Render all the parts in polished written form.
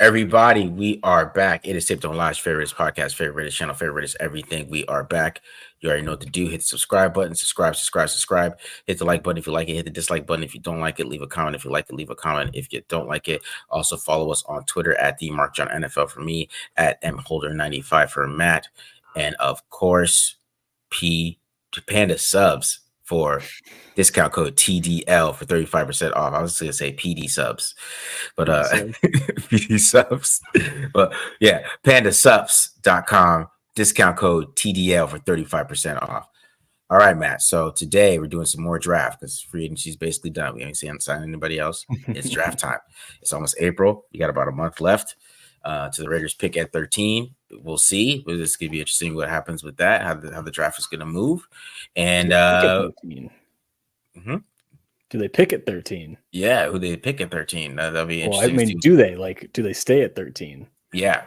Everybody, we are back. It is Taped on Live's favorites podcast, favorites channel, favorites everything. We are back. You already know what to do. Hit the subscribe button. Subscribe. Hit the like button if you like it. Hit the dislike button if you don't like it. Leave a comment if you like it. Leave a comment if you don't like it. Also follow us on Twitter at the Mark John NFL for me, at mholder95 for Matt, and of course Panda Subs for discount code TDL for 35% off. I was gonna say PD subs, but PD subs. But yeah, pandasubs.com, discount code TDL for 35% off. All right, Matt. So today we're doing some more draft because free agency is basically done. We ain't signed anybody else. It's draft time. It's almost April. You got about a month left to the Raiders pick at 13. We'll see. This is going to be interesting what happens with that, how the draft is going to move. And do they pick at 13? Yeah, who they pick at 13. That'll be interesting. Well, I mean, do they stay at 13? Yeah.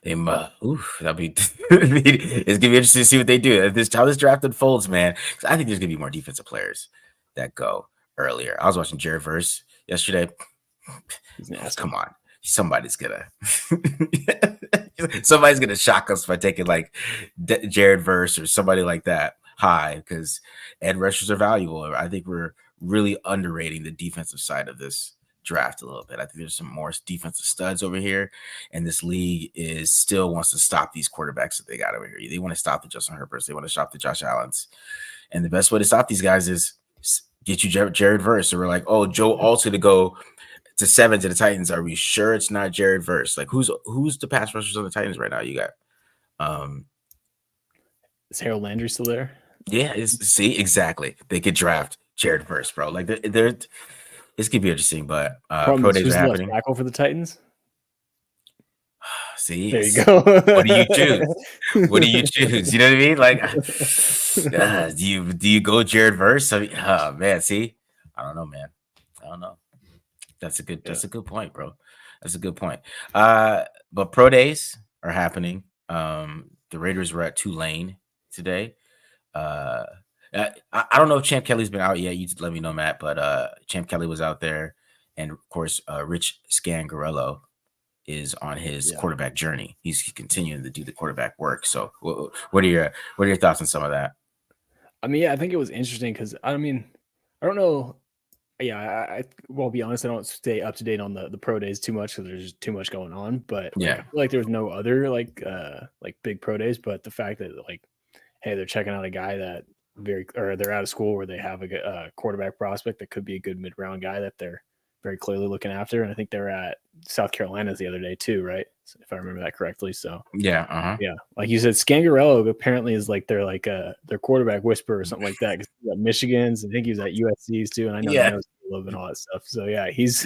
They that'll be it's gonna be interesting to see what they do. How this draft unfolds, man. I think there's gonna be more defensive players that go earlier. I was watching Jared Verse yesterday. Come on. Somebody's gonna shock us by taking like Jared Verse or somebody like that high, because edge rushers are valuable. I think we're really underrating the defensive side of this draft a little bit. I think there's some more defensive studs over here, and this league still wants to stop these quarterbacks that they got over here. They want to stop the Justin Herberts. They want to stop the Josh Allens, and the best way to stop these guys is get you Jared Verse. So we're like, oh, Joe also to go to 7 to the Titans. Are we sure it's not Jared Verse? Like, who's the pass rushers on the Titans right now? You got is Harold Landry still there? Yeah, see, exactly. They could draft Jared Verse, bro. Like they're this could be interesting, but pro days are happening. Left tackle for the Titans. See, there you go. What do you choose? What do you choose? You know what I mean? Like, do you go Jared Verse? I mean, oh man, see, I don't know, man. I don't know. That's a good point, bro. That's a good point. But pro days are happening. The Raiders were at Tulane today. I don't know if Champ Kelly's been out yet. You let me know, Matt. But Champ Kelly was out there, and of course, Rich Scangarello is on his quarterback journey. He's continuing to do the quarterback work. So, what are your thoughts on some of that? I mean, I think it was interesting because I don't know. Yeah, I'll be honest, I don't stay up to date on the pro days too much because there's too much going on. But I feel like there's no other like big pro days. But the fact that hey, they're checking out a guy that they're out of school where they have a quarterback prospect that could be a good mid-round guy that they're very clearly looking after. And I think they're at South Carolina the other day too, right? If I remember that correctly. So yeah, like you said, Scangarello apparently is their quarterback whisperer or something like that. Because he got Michigan's, I think he was at USC's too, and I know he knows love and all that stuff. So yeah, he's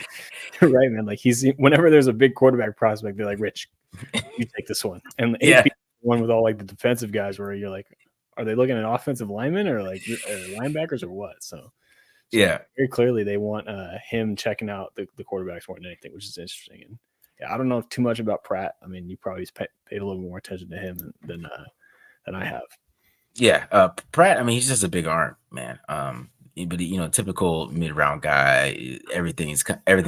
right, man. Like whenever there's a big quarterback prospect, they're like, Rich, you take this one. And the one with all like the defensive guys where you're like, are they looking at offensive linemen or like linebackers or what? So very clearly they want him checking out the quarterbacks more than anything, which is interesting. And I don't know too much about Pratt. I mean, you probably paid a little more attention to him than I have. Yeah, Pratt. I mean, he's just a big arm, man. But typical mid-round guy. Everything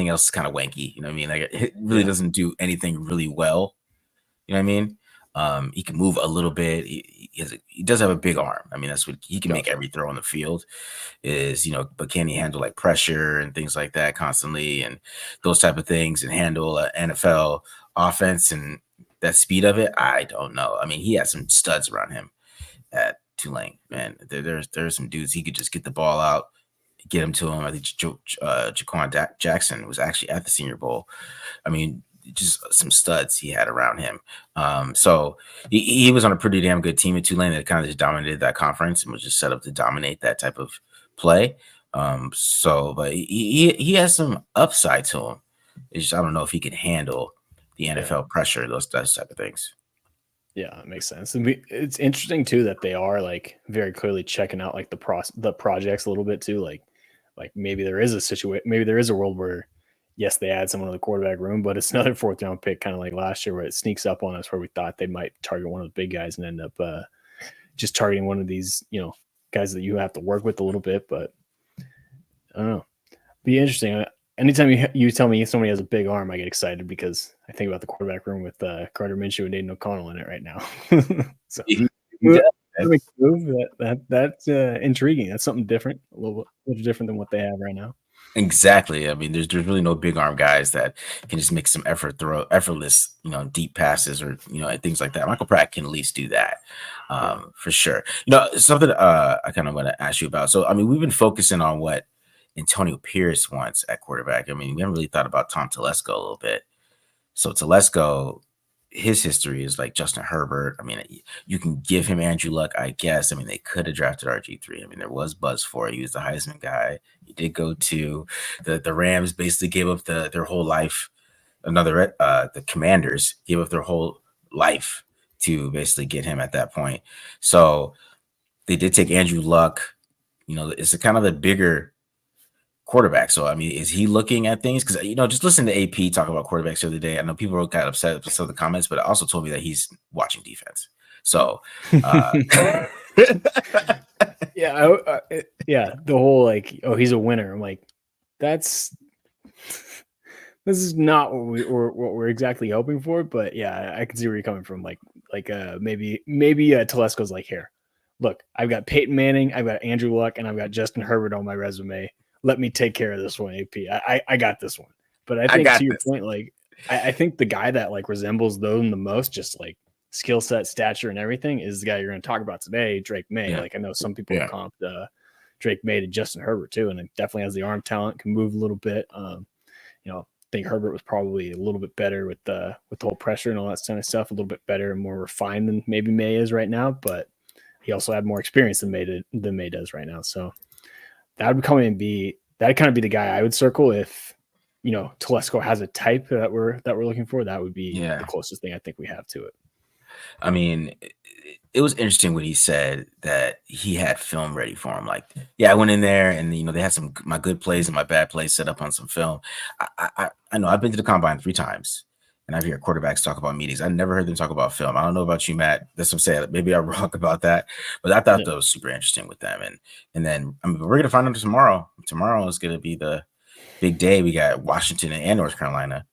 else is kind of wanky. You know what I mean? Like, it really doesn't do anything really well. You know what I mean? He can move a little bit. He does have a big arm. I mean, that's what he can make every throw on the field. But can he handle like pressure and things like that constantly and those type of things and handle NFL offense and that speed of it? I don't know. I mean, he has some studs around him at Tulane, man. There's some dudes he could just get the ball out, get him to him. I think Jaquan Jackson was actually at the Senior Bowl. I mean, just some studs he had around him. So he was on a pretty damn good team at Tulane that kind of just dominated that conference and was just set up to dominate that type of play. But he has some upside to him. It's just, I don't know if he can handle the NFL pressure, those type of things. Yeah, it makes sense. And it's interesting too that they are like very clearly checking out like the projects a little bit too. Like maybe there is a situation, maybe there is a world where yes, they add someone to the quarterback room, but it's another 4th round pick, kind of like last year, where it sneaks up on us where we thought they might target one of the big guys and end up just targeting one of these, guys that you have to work with a little bit. But I don't know. Be interesting. anytime you tell me somebody has a big arm, I get excited because I think about the quarterback room with Carter Minshew and Aiden O'Connell in it right now. So that's intriguing. That's something different, a little different than what they have right now. Exactly. I mean, there's really no big arm guys that can just make some effortless, deep passes or things like that. Michael Pratt can at least do that, for sure. Something I kind of want to ask you about. So, I mean, we've been focusing on what Antonio Pierce wants at quarterback. I mean, we haven't really thought about Tom Telesco a little bit. So Telesco, his history is like Justin Herbert. I mean, you can give him Andrew Luck, I guess. I mean, they could have drafted RG3. I mean, there was buzz for it. He was the Heisman guy. He did go to the Rams. Basically, gave up their whole life. The Commanders gave up their whole life to basically get him at that point. So they did take Andrew Luck. It's a kind of the bigger quarterback. So, I mean, is he looking at things? Because, just listen to AP talk about quarterbacks the other day. I know people got upset with some of the comments, but it also told me that he's watching defense. So, yeah, the whole like, oh, he's a winner. I'm like, this is not what we're exactly hoping for. But yeah, I can see where you're coming from. Like maybe Telesco's like, here, look, I've got Peyton Manning, I've got Andrew Luck, and I've got Justin Herbert on my resume. Let me take care of this one, AP. I got this one. But I think to your point, like I think the guy that like resembles them the most, just like skill set, stature, and everything, is the guy you're going to talk about today, Drake Maye. Yeah. Like I know some people have comped Drake Maye to Justin Herbert too, and it definitely has the arm talent, can move a little bit. I think Herbert was probably a little bit better with the whole pressure and all that kind of stuff, a little bit better and more refined than maybe Maye is right now, but he also had more experience than Maye does right now. So that would kind of be the guy I would circle if Telesco has a type that we're looking for. That would be the closest thing I think we have to it. I mean, it was interesting when he said that he had film ready for him. Like, I went in there and they had my good plays and my bad plays set up on some film. I know I've been to the combine 3 times. And I've heard quarterbacks talk about meetings. I never heard them talk about film. I don't know about you, Matt. That's what I'm saying. Maybe I'm wrong about that. But I thought that was super interesting with them. And then we're going to find out tomorrow. Tomorrow is going to be the big day. We got Washington and North Carolina.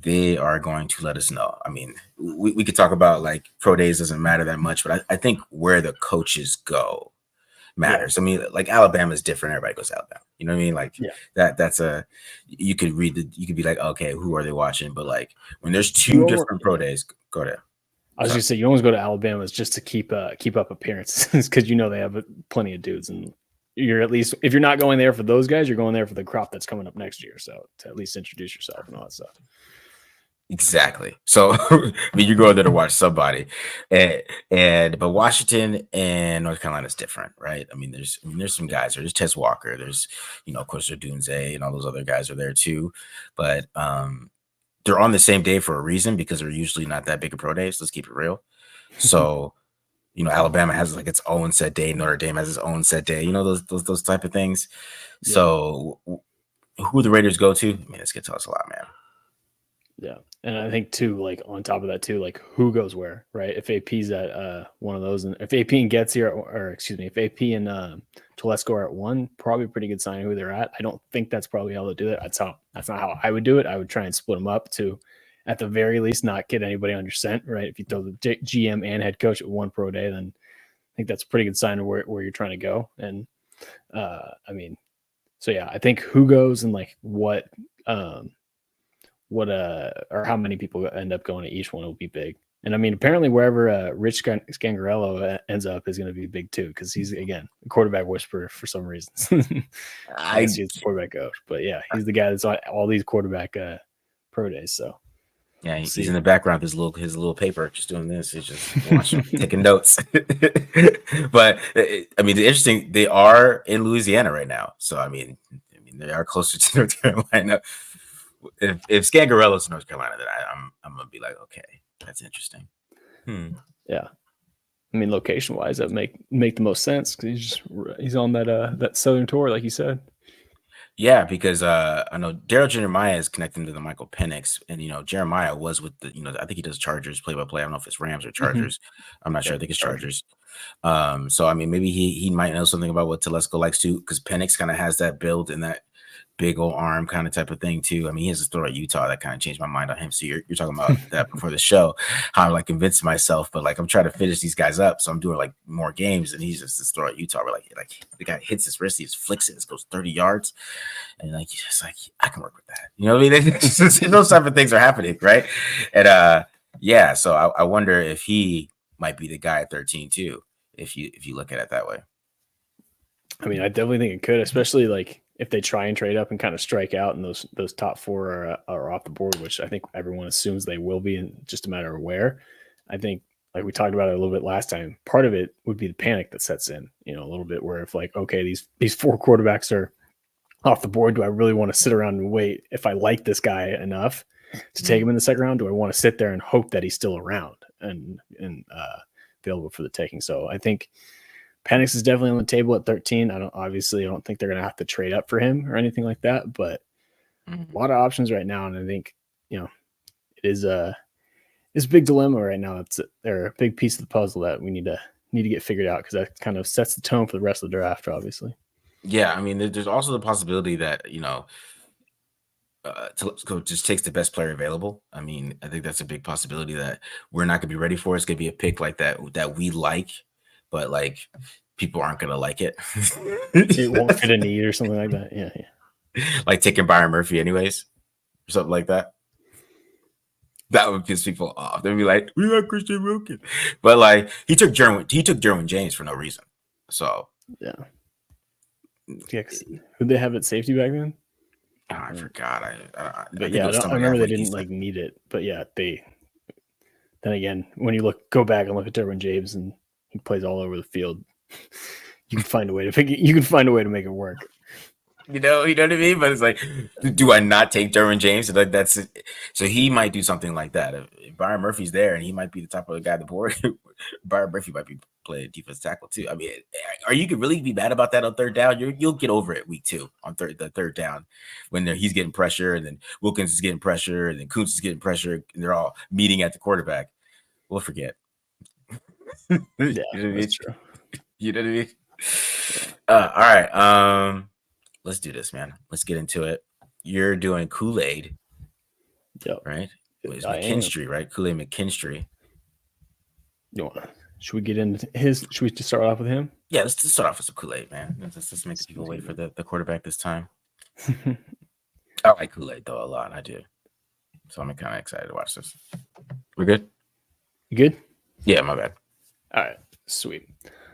They are going to let us know. I mean, we could talk about like pro days doesn't matter that much, but I think where the coaches go matters. I mean, like Alabama is different. Everybody goes to Alabama. You know what I mean? Like that's you could be like, okay, who are they watching? But like when there's 2 different pro days, go there. I was gonna say you always go to Alabama just to keep up appearances because they have plenty of dudes, and you're at least, if you're not going there for those guys, you're going there for the crop that's coming up next year. So to at least introduce yourself and all that stuff. Exactly. So I mean, you go there to watch somebody, but Washington and North Carolina is different, right? I mean, there's some guys. There's Tess Walker. There's of course, Dunze and all those other guys are there too. But they're on the same day for a reason because they're usually not that big of pro days. Let's keep it real. So Alabama has like its own set day. Notre Dame has its own set day. Those type of things. Yeah. So who the Raiders go to? I mean, this gets to us a lot, man. Yeah. And I think too, like on top of that too, like who goes where, right? If AP's at one of those, and if AP and gets here, or excuse me, if AP and Telesco are at 1, probably a pretty good sign of who they're at. I don't think that's probably how they'll do it. That's not how I would do it. I would try and split them up to, at the very least, not get anybody on your scent, right? If you throw the GM and head coach at 1 pro day, then I think that's a pretty good sign of where you're trying to go. And I mean, so yeah, I think who goes and like what or how many people end up going to each one will be big. And I mean, apparently wherever Rich Scangarello ends up is going to be big too, because he's, again, a quarterback whisperer for some reasons. I guess he's the quarterback coach, but yeah, he's the guy that's on all these quarterback pro days. So yeah, he's in the background with his little paper, just doing this. He's just watching, taking notes. But I mean, they are in Louisiana right now, so I mean, they are closer to North Carolina. If Scangarello's in North Carolina, then I'm gonna be like, okay, that's interesting. Yeah, I mean, location wise, that make the most sense because he's on that Southern tour, like you said. Yeah, because I know Daryl Jeremiah is connecting to the Michael Penix, and Jeremiah was with the I think he does Chargers play-by-play. I don't know if it's Rams or Chargers. I'm not sure. I think it's Chargers. So I mean, maybe he might know something about what Telesco likes to, because Penix kind of has that build and that big old arm kind of type of thing too. I mean, he has a story at Utah that kind of changed my mind on him. So you're talking about that before the show, how I like convinced myself, but like I'm trying to finish these guys up. So I'm doing like more games, and he's just the story at Utah where like the guy hits his wrist, he just flicks it, it goes 30 yards. And like you're just like, I can work with that. You know what I mean? Those type of things are happening, right? And yeah, so I wonder if he might be the guy at 13 too, if you look at it that way. I mean, I definitely think it could, especially like if they try and trade up and kind of strike out, and those top four are off the board, which I think everyone assumes they will be, in just a matter of where. I think, like we talked about it a little bit last time, part of it would be the panic that sets in, a little bit, where if like, okay, these four quarterbacks are off the board, do I really want to sit around and wait? If I like this guy enough to take him in the second round, do I want to sit there and hope that he's still around and available for the taking? So I think Penix is definitely on the table at 13. I don't think they're going to have to trade up for him or anything like that, but a lot of options right now. And I think, it is it's a big dilemma right now. They're a big piece of the puzzle that we need to get figured out, because that kind of sets the tone for the rest of the draft, obviously. Yeah. I mean, there's also the possibility that, Telesco just takes the best player available. I mean, I think that's a big possibility that we're not going to be ready for. It's going to be a pick like that we like, but like people aren't going to like it. It won't fit a need or something like that. Yeah. Like taking Byron Murphy anyways, or something like that. That would piss people off. They'd be like, "We got Christian Wilkins," but like he took Derwin James for no reason. So yeah. Who'd they have at safety back then? Oh, I forgot. I remember they didn't like need it, but yeah, they. Then again, when you go back and look at Derwin James, and he plays all over the field, you can find a way to make it work. You know what I mean? But it's like, do I not take Derwin James? Like that's it. So he might do something like that. If Byron Murphy's there and he might be the top of the guy on the board, Byron Murphy might be playing defense tackle too. I mean, are you could really be mad about that on third down? You'll get over it week 2 on the third down when he's getting pressure, and then Wilkins is getting pressure, and then Kuntz is getting pressure, and they're all meeting at the quarterback. We'll forget. Yeah, that's true. You know what I mean? All right. Let's do this, man. Let's get into it. You're doing Kool-Aid. Yep. Right? It was McKinstry, right? Kool-Aid McKinstry. Should we get into his? Should we just start off with him? Yeah, let's just start off with some Kool-Aid, man. Let's make the people wait for the quarterback this time. I like Kool-Aid, though, a lot. I do. So I'm kind of excited to watch this. We're good? You good? Yeah, my bad. All right. Sweet.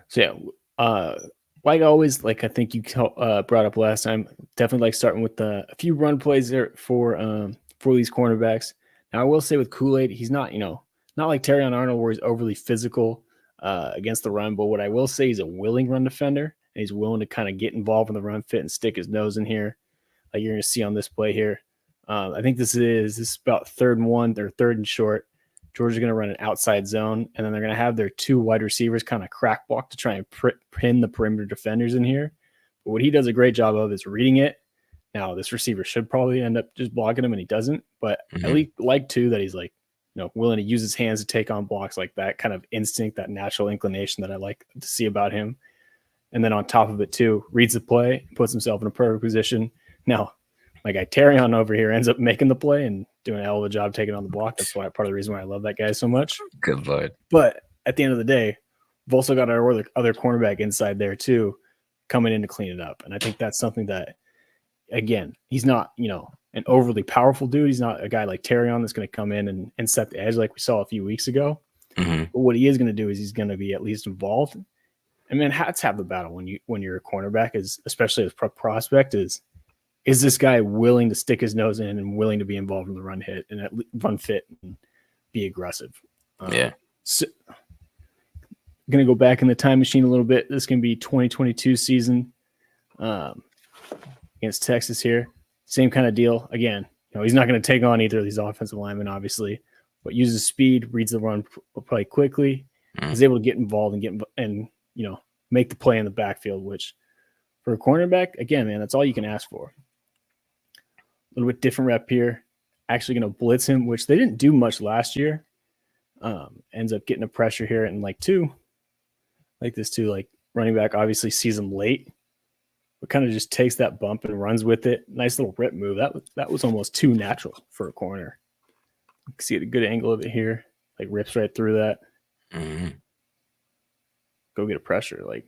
So, yeah. Like always, like I think you brought up last time, definitely like starting with a few run plays there for these cornerbacks. Now, I will say with Kool-Aid, he's not, not like Terrion Arnold where he's overly physical against the run. But what I will say, he's a willing run defender, and he's willing to kind of get involved in the run fit and stick his nose in here, like you're going to see on this play here. I think this is about 3rd and 1 or 3rd and short. Georgia's going to run an outside zone, and then they're going to have their 2 wide receivers kind of crack block to try and pin the perimeter defenders in here. But what he does a great job of is reading it. Now, this receiver should probably end up just blocking him, and he doesn't. But I like too that he's like, willing to use his hands to take on blocks, like that kind of instinct, that natural inclination that I like to see about him. And then on top of it too, reads the play, puts himself in a perfect position. Now, my guy Terrion over here ends up making the play and doing a hell of a job taking on the block. That's why part of the reason why I love that guy so much. Good Lord. But at the end of the day, we've also got our other cornerback inside there too, coming in to clean it up. And I think that's something that, again, he's not, an overly powerful dude. He's not a guy like Terrion that's going to come in and set the edge like we saw a few weeks ago. But what he is going to do is he's going to be at least involved. And man, hats have the battle when you're a cornerback, is especially as prospect is this guy willing to stick his nose in and willing to be involved in the run hit and run fit and be aggressive? So, going to go back in the time machine a little bit. This can be 2022 season against Texas here. Same kind of deal. Again, he's not going to take on either of these offensive linemen, obviously, but uses speed, reads the run play quickly, is able to get involved and make the play in the backfield, which for a cornerback, again, man, that's all you can ask for. A little bit different rep here. Actually going to blitz him, which they didn't do much last year. Ends up getting a pressure here and like this too, like running back obviously sees him late. but kind of just takes that bump and runs with it. Nice little rip move. That was almost too natural for a corner. You can see a good angle of it here. Like rips right through that. Go get a pressure. Like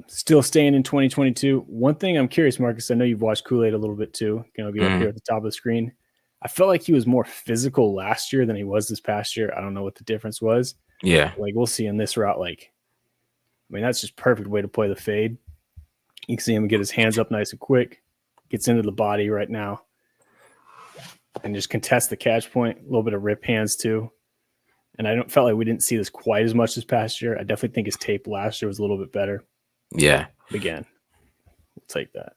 still staying in 2022. One thing I'm curious, Marcus, I know you've watched Kool-Aid a little bit too. Gonna be up here at the top of the screen. I felt like he was more physical last year than he was this past year. I don't know what the difference was. Yeah. Like we'll see in this route. Like, I mean, that's just perfect way to play the fade. You can see him get his hands up nice and quick. Gets into the body right now. And just contest the catch point. A little bit of rip hands too. And I don't felt like we didn't see this quite as much this past year. I definitely think his tape last year was a little bit better. Yeah. But again, we'll take that.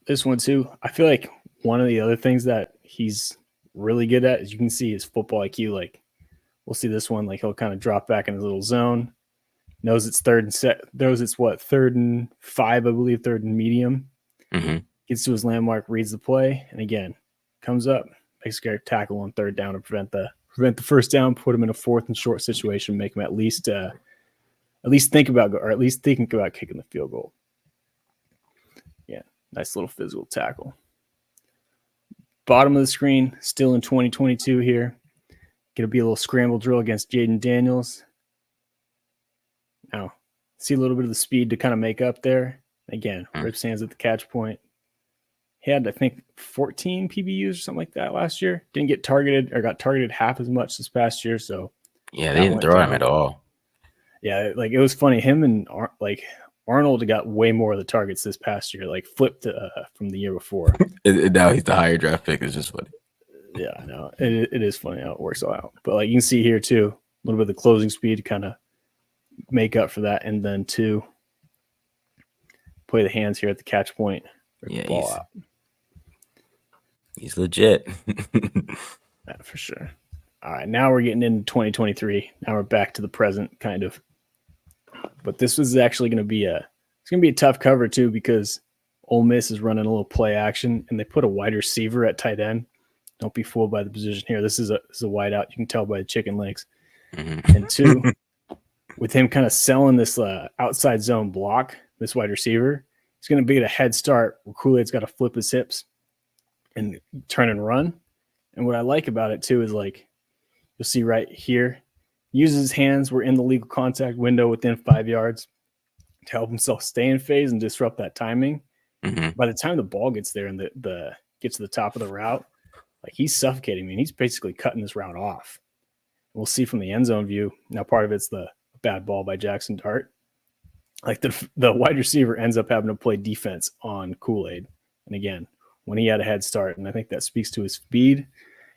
This one too, I feel like one of the other things that he's really good at is you can see his football IQ. Like we'll see this one, like he'll kind of drop back in his little zone. Knows it's third and 5, I believe, third and medium. Gets to his landmark, reads the play, and again, comes up, makes a great tackle on third down to prevent the first down, put him in a 4th and short situation, make him at least thinking about kicking the field goal. Yeah, nice little physical tackle. Bottom of the screen, still in 2022 here. Going to be a little scramble drill against Jaden Daniels. Now, see a little bit of the speed to kind of make up there. Again, rips hands at the catch point. He had, I think, 14 PBUs or something like that last year. Didn't get targeted or got targeted half as much this past year. So yeah, they didn't throw him at all. Yeah, like it was funny. Him and Arnold got way more of the targets this past year, like flipped from the year before. Now he's the higher draft pick. It's just funny. Yeah, I know. It is funny how it works all out. But like you can see here too, a little bit of the closing speed to kind of make up for that, and then two, play the hands here at the catch point. Yeah, he's legit. Yeah, for sure. All right, now we're getting into 2023. Now we're back to the present, kind of. But this was actually going to be a tough cover too, because Ole Miss is running a little play action, and they put a wide receiver at tight end. Don't be fooled by the position here. This is a wide out. You can tell by the chicken legs. And two, with him kind of selling this outside zone block, this wide receiver, he's going to be at a head start where Kool-Aid's got to flip his hips and turn and run. And what I like about it too is, like, you'll see right here, uses his hands. We're in the legal contact window within 5 yards to help himself stay in phase and disrupt that timing. By the time the ball gets there and the gets to the top of the route, like, he's suffocating me, and he's basically cutting this route off. We'll see from the end zone view. Now, part of it's the bad ball by Jackson Dart. Like, the wide receiver ends up having to play defense on Kool-Aid. And again, when he had a head start, and I think that speaks to his speed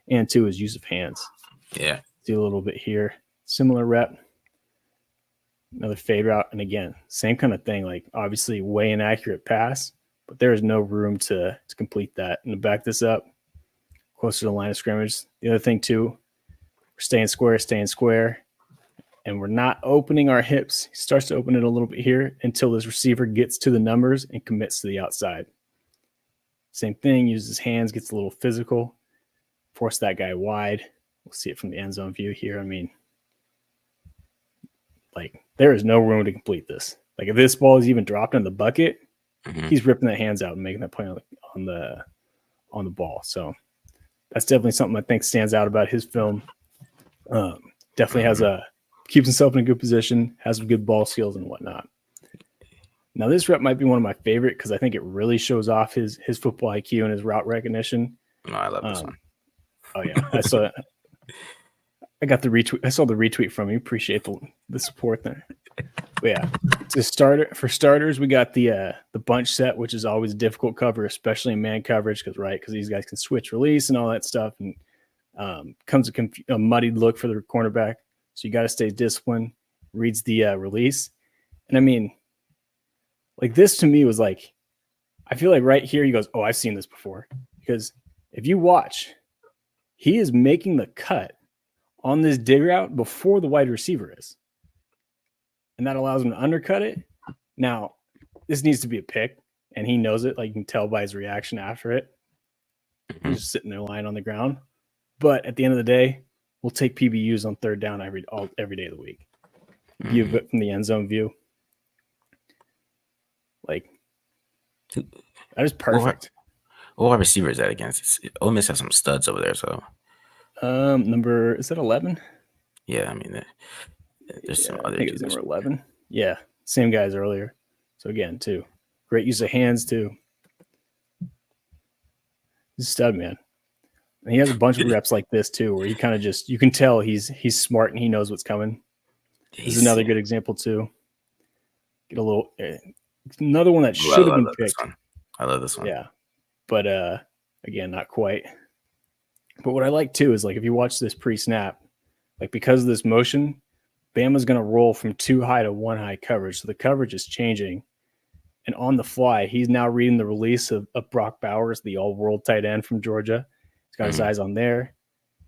and to his use of hands. Yeah. See a little bit here. Similar rep. Another fade route. And again, same kind of thing. Like, obviously, way inaccurate pass, but there is no room to complete that. And to back this up, closer to the line of scrimmage. The other thing, too, we're staying square, and we're not opening our hips. He starts to open it a little bit here until this receiver gets to the numbers and commits to the outside. Same thing, uses his hands, gets a little physical, force that guy wide. We'll see it from the end zone view here. I mean, like, there is no room to complete this. Like, if this ball is even dropped in the bucket, he's ripping the hands out and making that play on the ball. So that's definitely something I think stands out about his film. Definitely keeps himself in a good position, has some good ball skills and whatnot. Now, this rep might be one of my favorite because I think it really shows off his football IQ and his route recognition. No, I love this one. Oh yeah, I saw it. I got the retweet. I saw the retweet from you. Appreciate the support there. But yeah, for starters, we got the bunch set, which is always a difficult cover, especially in man coverage, because these guys can switch release and all that stuff, and comes a muddied look for the cornerback. So you got to stay disciplined. Reads the release, and I mean, like, this to me was like, I feel like right here he goes, "Oh, I've seen this before," because if you watch, he is making the cut on this dig route before the wide receiver is. And that allows him to undercut it. Now, this needs to be a pick, and he knows it. Like, you can tell by his reaction after it. He's just sitting there lying on the ground. But at the end of the day, we'll take PBUs on third down every day of the week. View of it from the end zone view. Like that is perfect. What wide receiver is that against? Ole Miss has some studs over there. So, number is that 11? Yeah, I mean, there's some other I think dudes. it's number 11. Yeah, same guy as earlier. So again, too great use of hands too. He's a stud, man. And he has a bunch of reps like this too, where he kind of just you can tell he's smart and he knows what's coming. This is another good example too. Get a little another one that should have been picked. I love this one. Yeah, but again, not quite. But what I like too is like if you watch this pre-snap, like because of this motion, Bama's going to roll from 2 high to 1 high coverage, so the coverage is changing. And on the fly, he's now reading the release of Brock Bowers, the all-world tight end from Georgia. He's got his eyes on there.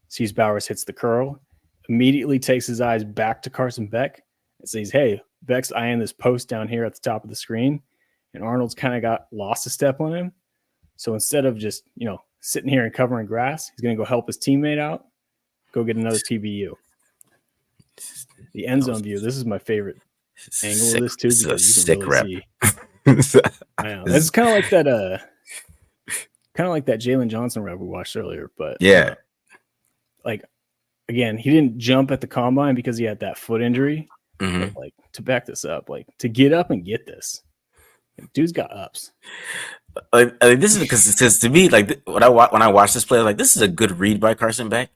Sees Bowers hits the curl, immediately takes his eyes back to Carson Beck and says, hey, Beck's eyeing this post down here at the top of the screen. And Arnold's kind of got lost a step on him. So instead of just, sitting here and covering grass, he's going to go help his teammate out, go get another TBU. The end zone view. This is my favorite angle of this too, because you can really see. I know. It's kind of like that. Kind of like that Jalen Johnson rep we watched earlier, but yeah, like again, he didn't jump at the combine because he had that foot injury. But like to back this up, like to get up and get this, dude's got ups. Like this is because to me, like when I watch this play, like this is a good read by Carson Beck.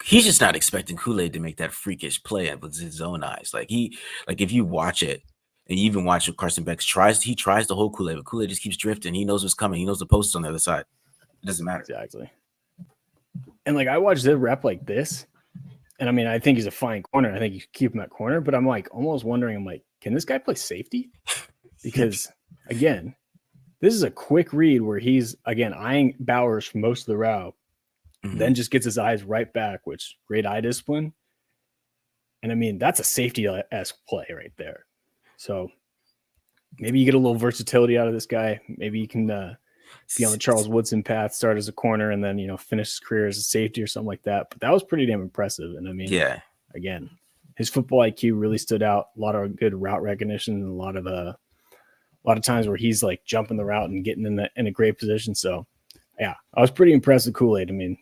He's just not expecting Kool-Aid to make that freakish play with his own eyes. Like if you watch it and you even watch what Carson Beck tries to hold Kool-Aid, but Kool-Aid just keeps drifting. He knows what's coming. He knows the post is on the other side. It doesn't matter. Exactly. And like I watched the rep like this, and I mean I think he's a fine corner. I think you keep him at corner, but I'm like almost wondering, I'm like, can this guy play safety? Because again, this is a quick read where he's again eyeing Bowers for most of the route, then just gets his eyes right back, which great eye discipline. And I mean, that's a safety-esque play right there. So maybe you get a little versatility out of this guy. Maybe you can be on the Charles Woodson path, start as a corner, and then finish his career as a safety or something like that. But that was pretty damn impressive. And I mean, again, his football IQ really stood out. A lot of good route recognition, and a lot of times where he's like jumping the route and getting in a great position. So yeah, I was pretty impressed with Kool-Aid. I mean,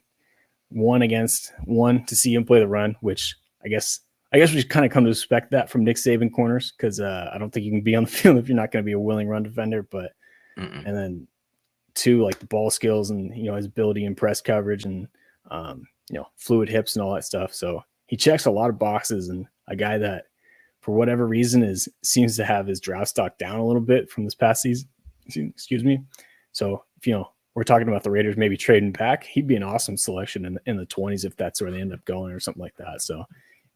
1 against 1 to see him play the run, which I guess we kind of come to expect that from Nick Saban corners, because I don't think you can be on the field if you're not going to be a willing run defender. But and then 2, like the ball skills and his ability in press coverage and fluid hips and all that stuff. So he checks a lot of boxes, and a guy that for whatever reason seems to have his draft stock down a little bit from this past season. Excuse me. So if we're talking about the Raiders maybe trading back, he'd be an awesome selection in the 20s if that's where they end up going or something like that. So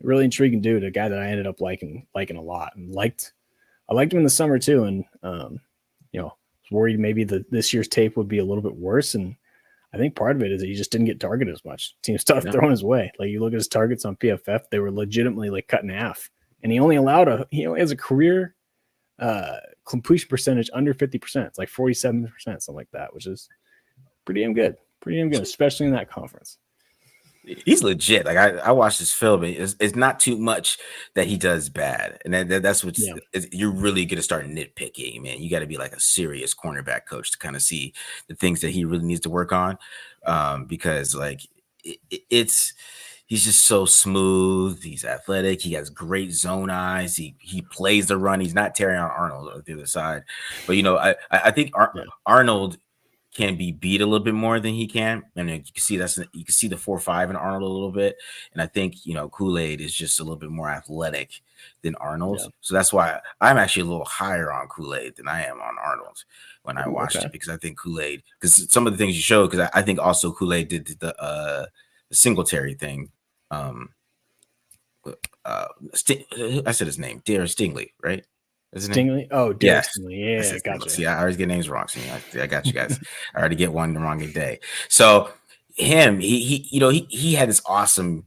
really intriguing dude, a guy that I ended up liking a lot, and I liked him in the summer too. And was worried maybe this year's tape would be a little bit worse. And I think part of it is that he just didn't get targeted as much. Teams started throwing his way. Like you look at his targets on PFF, they were legitimately like cut in half. And he only has a career completion percentage under 50%. It's like 47%, something like that, which is pretty damn good, especially in that conference. He's legit. Like I watched this film. It's not too much that he does bad, and that's what you're really gonna start nitpicking, man. You got to be like a serious cornerback coach to kind of see the things that he really needs to work on, because like he's just so smooth. He's athletic. He has great zone eyes. He plays the run. He's not Terrion Arnold on the other side, but I think Arnold can be beat a little bit more than he can, and you can see the 4.5 in Arnold a little bit, and I think Kool-Aid is just a little bit more athletic than Arnold, so that's why I'm actually a little higher on Kool-Aid than I am on Arnold when I watched it, because I think Kool-Aid, because some of the things you showed, because I think also Kool-Aid did the Singletary thing. I said his name, Derek Stingley, right? Stingley? Oh, Derek Stingley. Yeah, gotcha. See, I always get names wrong. See, I got you guys. I already get one wrong a day. So him, he had this awesome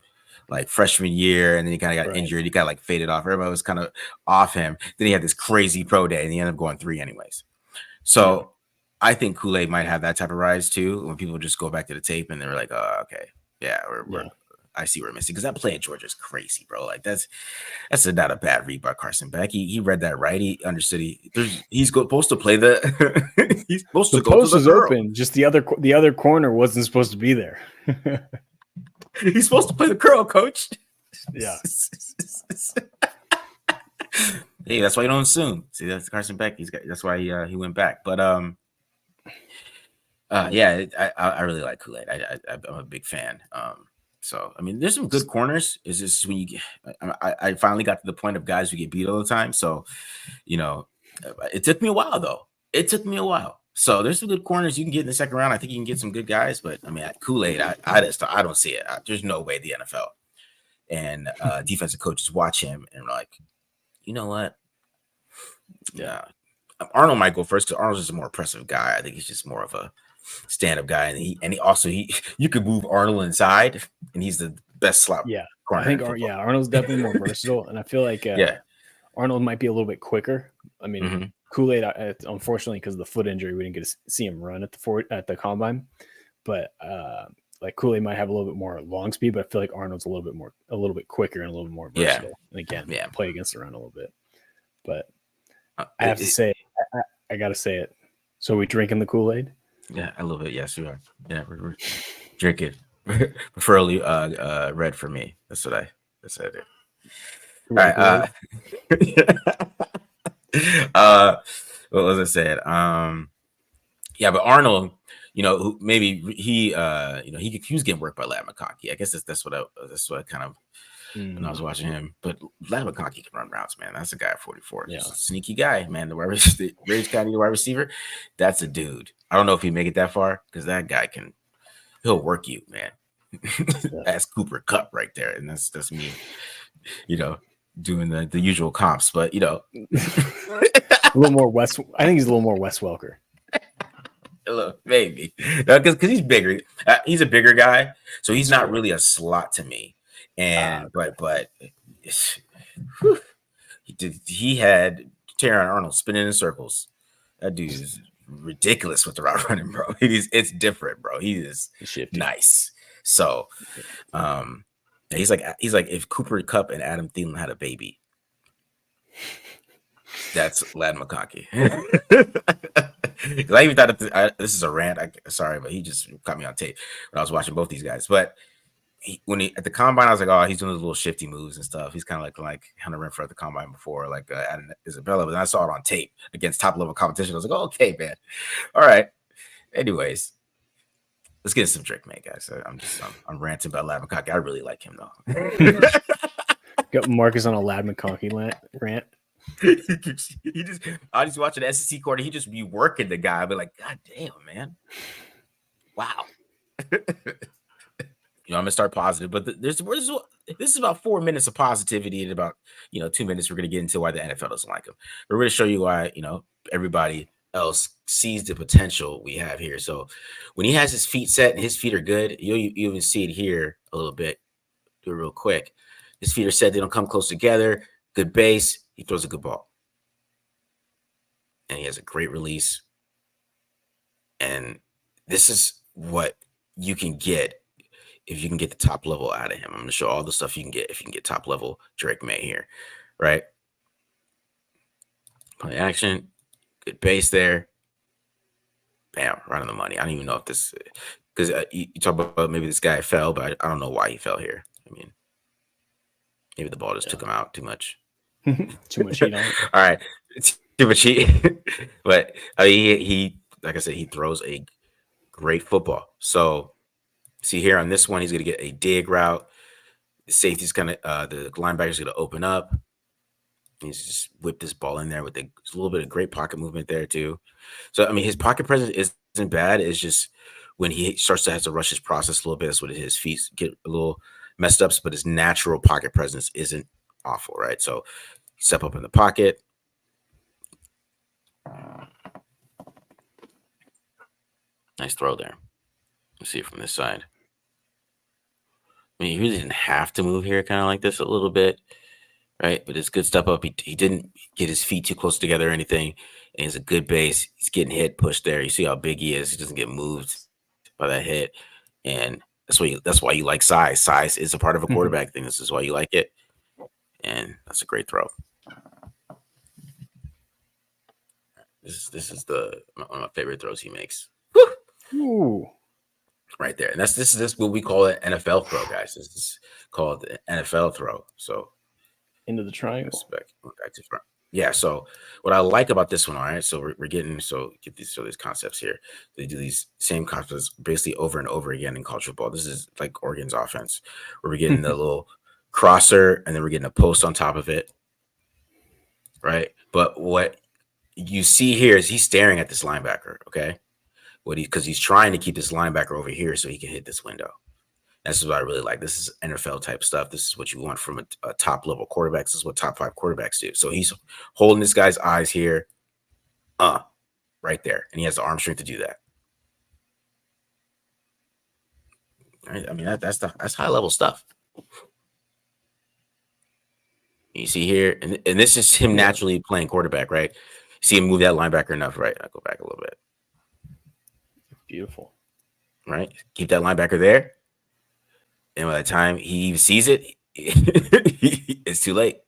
like freshman year, and then he kind of got injured. He got like faded off. Everybody was kind of off him. Then he had this crazy pro day, and he ended up going 3 anyways. So I think Kool-Aid might have that type of rise too, when people just go back to the tape and they're like, "Oh, okay, yeah, I see where I'm missing because that play at Georgia is crazy, bro. Like that's not a bad read by Carson Beck. He read that right. He understood. He's supposed to play the. He's supposed to go to the curl. Open. Just the other corner wasn't supposed to be there. He's supposed to play the curl, coach. Yeah. Hey, that's why you don't assume. See, that's Carson Beck. That's why he went back. But yeah, I really like Kool-Aid. I'm a big fan. So I mean, there's some good corners. It's just when you get, I finally got to the point of guys who get beat all the time. So, it took me a while though. So there's some good corners you can get in the second round. I think you can get some good guys, but I mean, at Kool-Aid, I don't see it. There's no way the NFL and defensive coaches watch him and like, you know what? Yeah, Arnold might go first because Arnold's just a more impressive guy. I think he's just more of a stand-up guy, and he also you could move Arnold inside, and he's the best slot. Yeah, corner. I think Arnold's definitely more versatile, and I feel like Arnold might be a little bit quicker. I mean, Kool-Aid, unfortunately, because of the foot injury, we didn't get to see him run at the combine, but like Kool-Aid might have a little bit more long speed, but I feel like Arnold's a little bit quicker and a little bit more versatile. And again, play against the run a little bit. But I have to say, I got to say it. So we drinking the Kool-Aid? Yeah, a little bit. Yes, we are. Yeah, we're drinking. Preferably red for me. That's what I did. All right. What was I saying? Yeah, but Arnold, maybe he was getting worked by Ladd McConkey. I guess that's what I kind of when I was watching him. But Ladd McConkey can run routes, man. That's a guy at 44. Yeah. Just a sneaky guy, man. The Rays County wide receiver, that's a dude. I don't know if he make it that far because that guy he'll work you, man. That's Cooper Kupp right there, and that's me, doing the usual comps, but a little more West. I think he's a little more Wes Welker. Maybe because he's bigger. He's a bigger guy, so he's not really a slot to me. And but he had Terron Arnold spinning in circles. That dude is ridiculous with the route running, bro. It's different, bro. He is nice. So, he's like if Cooper Kupp and Adam Thielen had a baby. That's Ladd McConkey. I even thought this is a rant. Sorry, but he just caught me on tape when I was watching both these guys. But when he at the combine, I was like, oh, he's doing those little shifty moves and stuff. He's kind of like Hunter Renfrow at the combine before, like Adam Isabella. But then I saw it on tape against top level competition. I was like, oh, okay, man. All right. Anyways, let's get some Drake, man, guys. I'm ranting about Ladd McConkey. I really like him though. Got Marcus on a Ladd McConkey rant. I just watching the SEC quarter. He just be working the guy. I'd be like, God damn, man. Wow. I'm gonna start positive, but this is about 4 minutes of positivity, and about 2 minutes we're gonna get into why the NFL doesn't like him. We're gonna show you why everybody else sees the potential we have here. So when he has his feet set and his feet are good, you even see it here a little bit. Do it real quick. His feet are set; they don't come close together. Good base. He throws a good ball, and he has a great release. And this is what you can get if you can get the top level out of him. I'm going to show all the stuff you can get if you can get top level Drake May here, right? Play action, good base there. Bam, right on the money. I don't even know if this, because you talk about maybe this guy fell, but I don't know why he fell here. I mean, maybe the ball just took him out too much. Too much heat on it. All right, too much heat. But he, like I said, he throws a great football. So see here on this one, he's going to get a dig route. The safety's the linebacker's going to open up. He's just whipped this ball in there with a little bit of great pocket movement there too. So I mean, his pocket presence isn't bad. It's just when he starts to have to rush his process a little bit, that's when his feet get a little messed up. But his natural pocket presence isn't awful, right? So step up in the pocket. Nice throw there. Let's see it from this side. I mean, he really didn't have to move here kind of like this a little bit, right? But it's good step up. He didn't get his feet too close together or anything. And it's a good base. He's getting hit, pushed there. You see how big he is. He doesn't get moved by that hit. And That's why you like size. Size is a part of a quarterback thing. This is why you like it, and that's a great throw. This is one of my favorite throws he makes. Ooh. Right there, and this is what we call an NFL throw, guys. This is called an NFL throw. So into the triangle. Back to front. Yeah. So what I like about this one, all right. So we're getting get these concepts here. They do these same concepts basically over and over again in college football. This is like Oregon's offense, where we're getting the little crosser, and then we're getting a post on top of it, right? But what you see here is he's staring at this linebacker. Okay, because he's trying to keep this linebacker over here so he can hit this window. This is what I really like. This is NFL type stuff. This is what you want from a top level quarterback. This is what top 5 quarterbacks do. So he's holding this guy's eyes here, right there, and he has the arm strength to do that. Right? I mean, that's high level stuff. You see here, and this is him naturally playing quarterback, right? See him move that linebacker enough, right? I'll go back a little bit. Beautiful. Right? Keep that linebacker there. And by the time he even sees it, it's too late.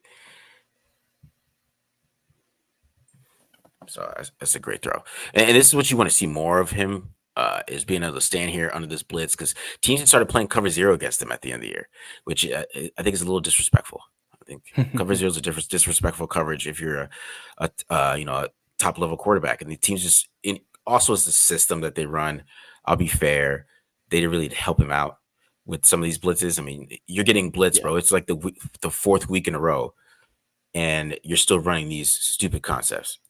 So that's a great throw. And this is what you want to see more of him, is being able to stand here under this blitz, because teams started playing cover 0 against him at the end of the year, which I think is a little disrespectful. I think cover 0 is a disrespectful coverage if you're a top level quarterback. And the teams just also it's the system that they run. I'll be fair, they didn't really help him out with some of these blitzes. I mean, you're getting blitz, bro. It's like the 4th week in a row, and you're still running these stupid concepts.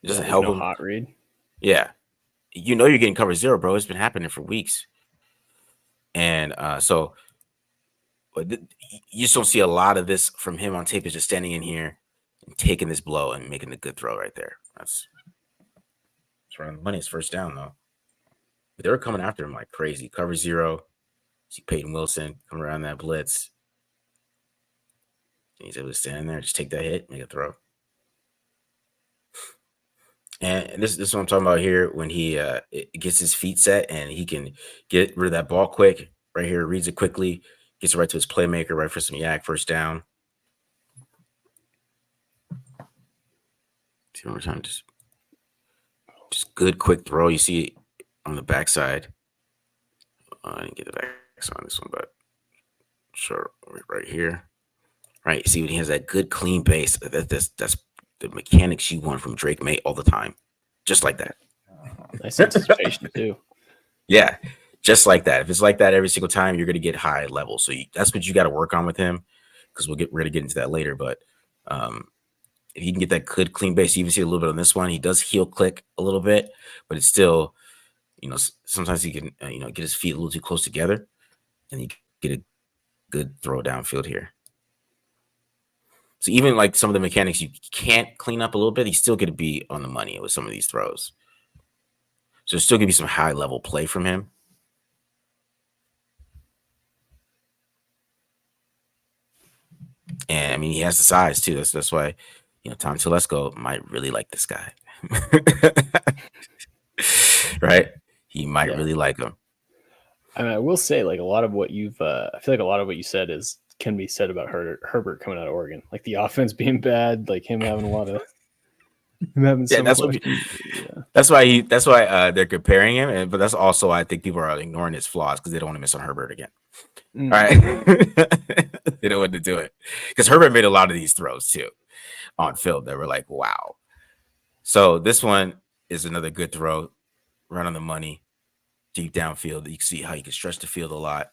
It doesn't help him. Hot read. Yeah, you're getting cover 0, bro. It's been happening for weeks, and so you just don't see a lot of this from him on tape. Is just standing in here and taking this blow and making a good throw right there. That's running the money. It's first down though, but they were coming after him like crazy. Cover 0. See Peyton Wilson come around that blitz. And he's able to stand in there, just take that hit, make a throw. And this is what I'm talking about here, when he gets his feet set and he can get rid of that ball quick. Right here, reads it quickly, gets it right to his playmaker, right for some yak, first down. See one more time, just good quick throw. You see it on the backside. I didn't get the backside on this one, but sure, right here. Right, see when he has that good clean base. That's the mechanics you want from Drake May all the time, just like that. Nice anticipation too. Yeah, just like that. If it's like that every single time, you're going to get high level. So that's what you got to work on with him, because we're going to get into that later. But if you can get that good clean base, you even see a little bit on this one. He does heel click a little bit, but it's still, sometimes he can, get his feet a little too close together, and you get a good throw downfield here. So even like some of the mechanics you can't clean up a little bit, he's still going to be on the money with some of these throws. So there's still going to be some high level play from him. And I mean, he has the size too. That's why, Tom Telesco might really like this guy. Right? He might really like him. I mean, I will say, like, a lot of what you've, I feel like a lot of what you said can be said about Herbert coming out of Oregon. Like the offense being bad, like him having a lot of, that's why they're comparing him. But that's also why I think people are ignoring his flaws, because they don't want to miss on Herbert again. All right. They don't want to do it, because Herbert made a lot of these throws too on film that were like, wow. So this one is another good throw, run on the money, deep downfield. You can see how you can stretch the field a lot.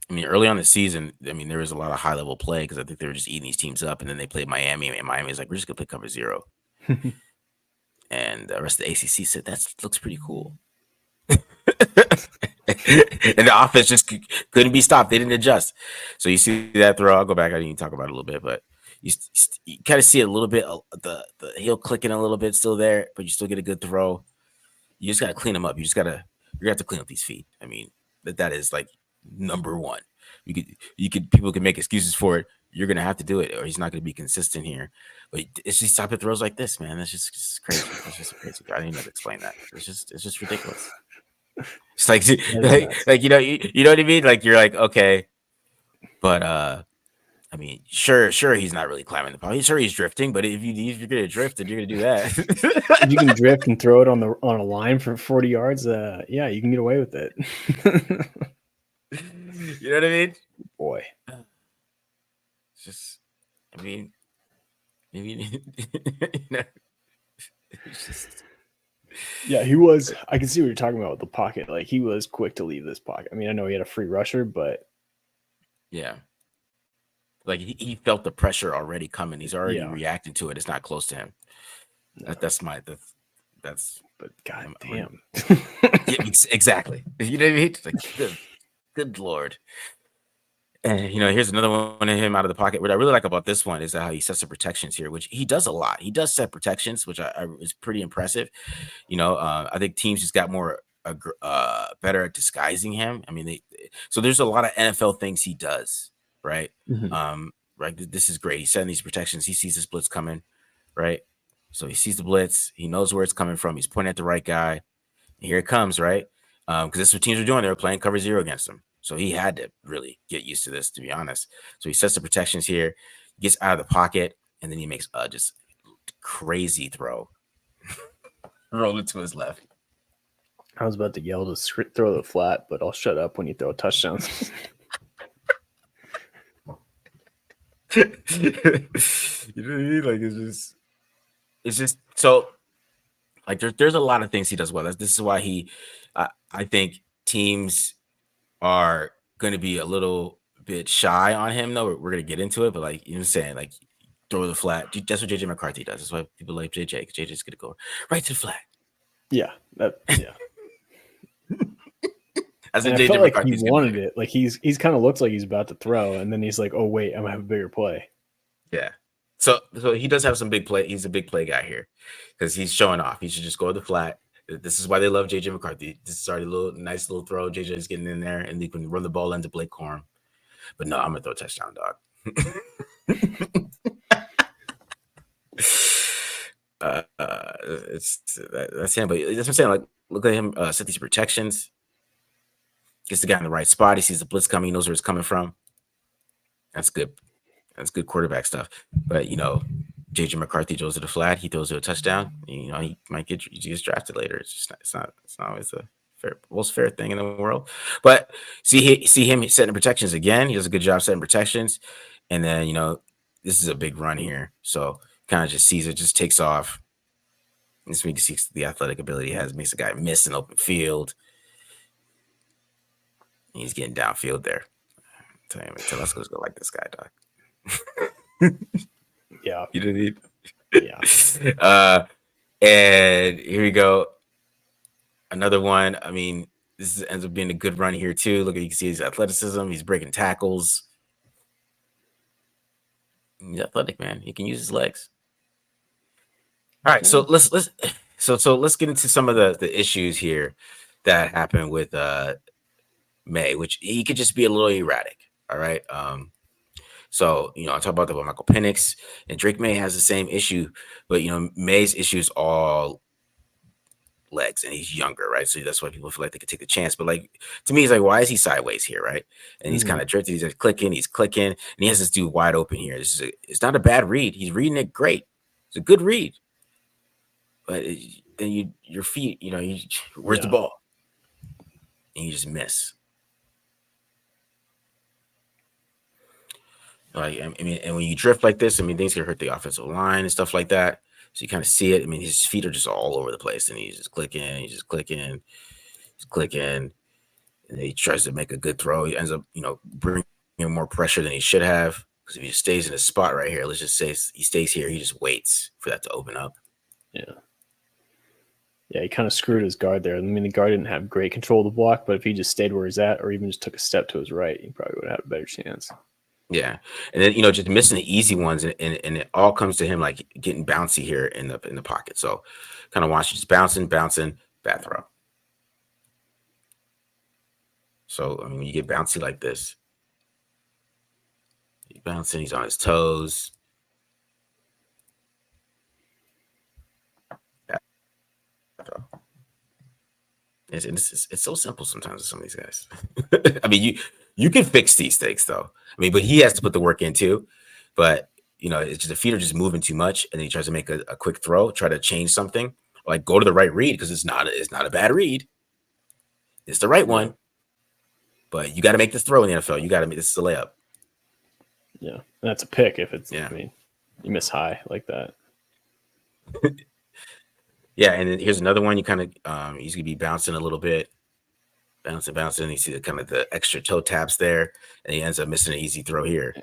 I mean, early on the season, there was a lot of high level play, because I think they were just eating these teams up, and then they played Miami, and Miami was like, we're just gonna play cover 0. And the rest of the ACC said, that looks pretty cool. And the offense just couldn't be stopped. They didn't adjust. So you see that throw. I'll go back. I didn't even talk about it a little bit, but you kind of see it a little bit. The heel clicking a little bit still there, but you still get a good throw. You just got to clean them up. You're gonna have to clean up these feet. I mean, that is like number one. People can make excuses for it. You're gonna have to do it, or he's not gonna be consistent here. But it's these type of throws like this, man. That's just crazy. It's just crazy. I didn't even have to explain that. It's just ridiculous. It's like you know what I mean? Like you're like, okay, but I mean, sure, he's not really climbing the pocket. Sure, he's drifting, but if you're gonna drift, then you're gonna do that. If you can drift and throw it on a line for 40 yards, yeah, you can get away with it. You know what I mean? Boy, it's just, I mean, you know, it's just, yeah, he was. I can see what you're talking about with the pocket. Like he was quick to leave this pocket. I mean, I know he had a free rusher, but yeah, like he felt the pressure already coming. He's already yeah, reacting to it. It's not close to him. no. That's. But god damn. Yeah, exactly. You know what I mean? It's like good lord. And here's another one of him out of the pocket. What I really like about this one is how he sets the protections here, which he does a lot. He does set protections, which I is pretty impressive. I think teams just got more better at disguising him. I mean, so there's a lot of NFL things he does, right? Right. This is great. He's setting these protections. He sees this blitz coming, right? So he sees the blitz. He knows where it's coming from. He's pointing at the right guy. Here it comes, right? Because that's what teams were doing. They were playing cover zero against him. So he had to really get used to this, to be honest. So he sets the protections here, gets out of the pocket, and then he makes a just crazy throw. Roll it to his left. I was about to yell to throw the flat, but I'll shut up when you throw touchdowns. You know what I mean? Like it's just so like there's a lot of things he does well. This is why I think teams are going to be a little bit shy on him. Though we're going to get into it, but like I'm saying, like throw the flat. That's what JJ McCarthy does. That's why people like JJ. Because JJ's going to go right to the flat. Yeah, yeah. As I felt like he wanted it. Like he's kind of looks like he's about to throw, and then he's like, "Oh wait, I'm gonna have a bigger play." Yeah. So he does have some big play. He's a big play guy here because he's showing off. He should just go to the flat. This is why they love JJ McCarthy. This is already a nice little throw. JJ's getting in there, and they can run the ball into Blake Corum. But no, I'm gonna throw a touchdown, dog. That's him. But that's what I'm saying. Like, look at him set these protections. Gets the guy in the right spot. He sees the blitz coming. He knows where it's coming from. That's good. That's good quarterback stuff. But JJ McCarthy throws to the flat. He throws to a touchdown. He might get drafted later. It's not always the most fair thing in the world. But see him setting protections again. He does a good job setting protections. And then this is a big run here. So kind of just sees it, just takes off. This week see the athletic ability he has, makes a guy miss an open field. He's getting downfield there. Tell you, Telesco's gonna like this guy, dog. Yeah. You know what I mean? Yeah. And here we go. Another one. I mean, this ends up being a good run here too. Look, you can see his athleticism. He's breaking tackles. He's athletic, man. He can use his legs. All right, so let's get into some of the issues here that happen with Maye, which he could just be a little erratic. All right. So, I talk about that with Michael Penix, and Drake Maye has the same issue, but Maye's issue is all legs, and he's younger, right? So that's why people feel like they could take the chance. But like to me, he's like, why is he sideways here, right? And he's kind of drifting, he's clicking, and he has this dude wide open here. It's not a bad read. He's reading it great. It's a good read. But then your feet, where's the ball? And you just miss. Like, I mean, and when you drift like this, I mean, things can hurt the offensive line and stuff like that. So you kind of see it. I mean, his feet are just all over the place, and he's just clicking, and he tries to make a good throw. He ends up, bringing more pressure than he should have. Because if he just stays in his spot right here, let's just say he stays here, he just waits for that to open up. Yeah. Yeah, he kind of screwed his guard there. I mean, the guard didn't have great control of the block, but if he just stayed where he's at or even just took a step to his right, he probably would have had a better chance. Yeah. And then, just missing the easy ones, and it all comes to him like getting bouncy here in the pocket. So kind of watch, just bouncing, bad throw. So, I mean, when you get bouncy like this, he's bouncing, he's on his toes. It's so simple sometimes with some of these guys. I mean, you can fix these things though. I mean, but he has to put the work in too. But it's just the feet are just moving too much, and then he tries to make a quick throw, try to change something, like go to the right read because it's not a bad read. It's the right one. But you got to make this throw in the NFL. You got to make this a layup. Yeah, and that's a pick if it's. I mean, you miss high like that. Yeah, and then here's another one. You kind of he's gonna be bouncing a little bit, bouncing. And you see the kind of the extra toe taps there, and he ends up missing an easy throw here.